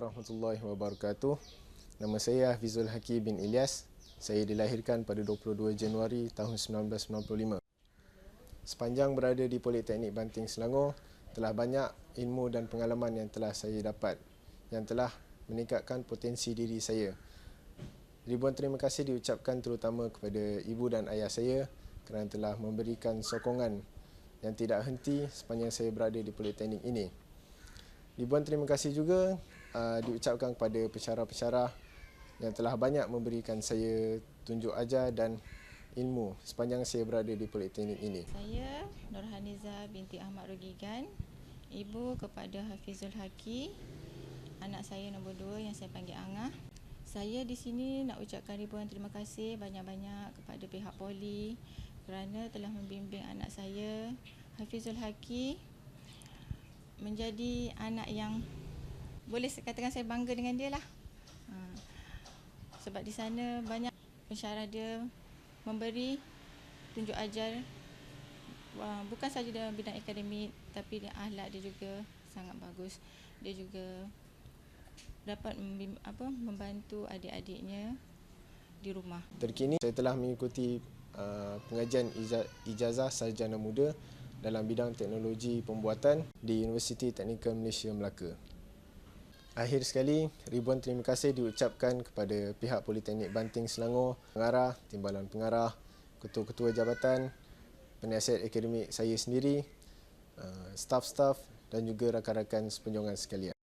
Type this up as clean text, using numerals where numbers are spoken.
warahmatullahi wabarakatuh. Nama saya Hafizul Hakim bin Ilyas. Saya dilahirkan pada 22 Januari tahun 1995. Sepanjang berada di Politeknik Banting, Selangor, telah banyak ilmu dan pengalaman yang telah saya dapat, yang telah meningkatkan potensi diri saya. Ribuan terima kasih diucapkan terutama kepada ibu dan ayah saya kerana telah memberikan sokongan yang tidak henti sepanjang saya berada di Politeknik ini. Ribuan terima kasih juga diucapkan kepada pensyarah-pensyarah yang telah banyak memberikan saya tunjuk ajar dan ilmu sepanjang saya berada di Politeknik ini. Saya Nurhaniza binti Ahmad Rogigan, ibu kepada Hafizul Hakim, anak saya nombor 2 yang saya panggil Angah. Saya di sini nak ucapkan ribuan terima kasih banyak-banyak kepada pihak Poli kerana telah membimbing anak saya Hafizul Hakim menjadi anak yang boleh katakan saya bangga dengan dia lah. Sebab di sana banyak pensyarah dia memberi tunjuk ajar, bukan sahaja dalam bidang akademik, tapi akhlak dia juga sangat bagus. Dia juga dapat membantu adik-adiknya di rumah. Terkini saya telah mengikuti pengajian ijazah sarjana muda dalam bidang teknologi pembuatan di Universiti Teknikal Malaysia Melaka. Akhir sekali, ribuan terima kasih diucapkan kepada pihak Politeknik Banting Selangor, Pengarah, Timbalan Pengarah, ketua-ketua jabatan, penasihat akademik saya sendiri, staf-staf dan juga rakan-rakan sepenjongan sekalian.